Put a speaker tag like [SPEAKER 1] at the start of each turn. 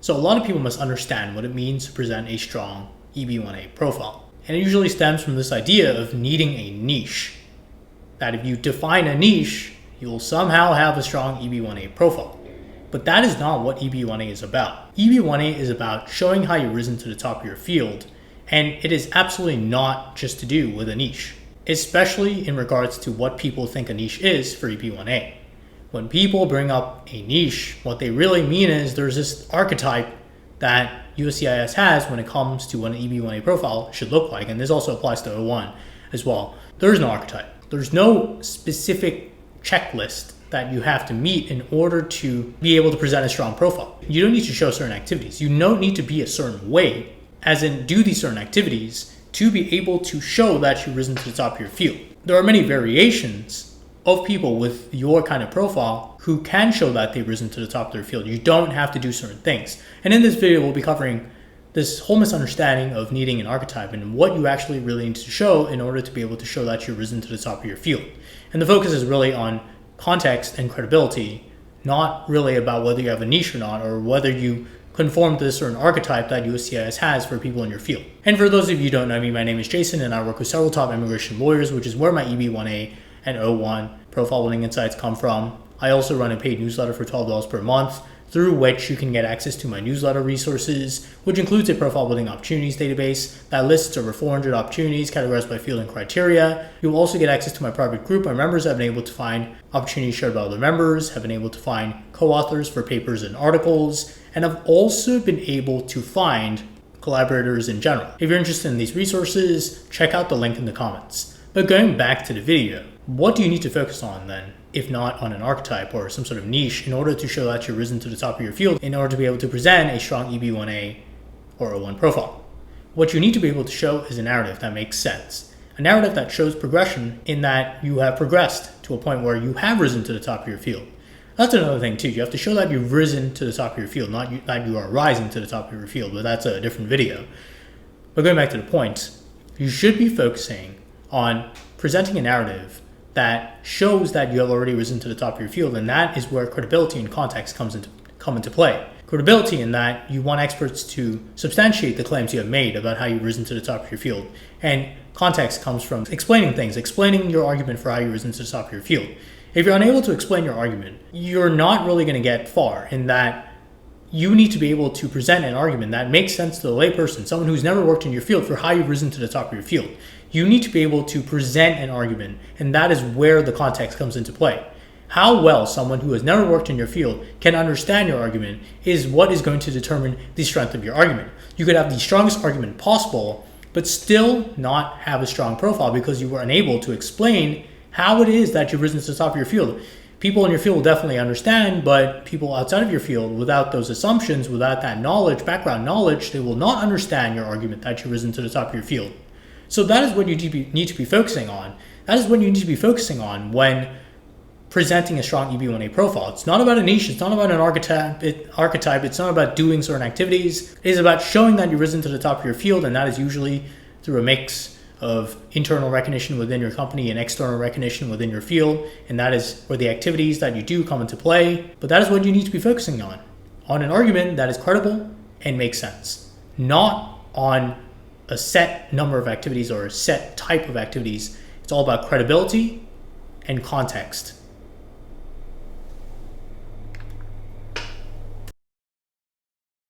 [SPEAKER 1] So a lot of people must understand what it means to present a strong EB1A profile. And it usually stems from this idea of needing a niche. That if you define a niche, you will somehow have a strong EB1A profile. But that is not what EB1A is about. EB1A is about showing how you've risen to the top of your field, and it is absolutely not just to do with a niche, especially in regards to what people think a niche is for EB1A. When people bring up a niche, what they really mean is there's this archetype that USCIS has when it comes to what an EB1A profile should look like, and this also applies to O1 as well. There is no archetype. There's no specific checklist that you have to meet in order to be able to present a strong profile. You don't need to show certain activities. You don't need to be a certain way, as in do these certain activities, to be able to show that you've risen to the top of your field. There are many variations of people with your kind of profile who can show that they've risen to the top of their field. You don't have to do certain things. And in this video, we'll be covering this whole misunderstanding of needing an archetype and what you actually really need to show in order to be able to show that you've risen to the top of your field. And the focus is really on context and credibility, not really about whether you have a niche or not, or whether you conform to this certain archetype that USCIS has for people in your field. And for those of you who don't know me, my name is Jason, and I work with several top immigration lawyers, which is where my EB1A and O1 profile building insights come from. I also run a paid newsletter for $12 per month, through which you can get access to my newsletter resources, which includes a profile building opportunities database that lists over 400 opportunities categorized by field and criteria. You'll also get access to my private group. My members have been able to find opportunities shared by other members, have been able to find co-authors for papers and articles, and have also been able to find collaborators in general. If you're interested in these resources, check out the link in the comments. But going back to the video, what do you need to focus on then, if not on an archetype or some sort of niche, in order to show that you've risen to the top of your field, in order to be able to present a strong EB1A or O1 profile? What you need to be able to show is a narrative that makes sense. A narrative that shows progression in that you have progressed to a point where you have risen to the top of your field. That's another thing too. You have to show that you've risen to the top of your field, not that you are rising to the top of your field, but that's a different video. But going back to the point, you should be focusing on presenting a narrative that shows that you have already risen to the top of your field, and that is where credibility and context come into play. Credibility in that you want experts to substantiate the claims you have made about how you've risen to the top of your field, and context comes from explaining things, explaining your argument for how you've risen to the top of your field. If you're unable to explain your argument, you're not really going to get far, in that you need to be able to present an argument that makes sense to the layperson, someone who's never worked in your field, for how you've risen to the top of your field. You need to be able to present an argument, and that is where the context comes into play. How well someone who has never worked in your field can understand your argument is what is going to determine the strength of your argument. You could have the strongest argument possible, but still not have a strong profile because you were unable to explain how it is that you've risen to the top of your field. People in your field will definitely understand, but people outside of your field, without those assumptions, without that knowledge, background knowledge, they will not understand your argument that you've risen to the top of your field. So that is what you need to be focusing on. That is what you need to be focusing on when presenting a strong EB1A profile. It's not about a niche. It's not about an archetype. It's not about doing certain activities. It is about showing that you've risen to the top of your field, and that is usually through a mix of internal recognition within your company and external recognition within your field, and that is where the activities that you do come into play. But that is what you need to be focusing on an argument that is credible and makes sense, not on a set number of activities or a set type of activities. It's all about credibility and context.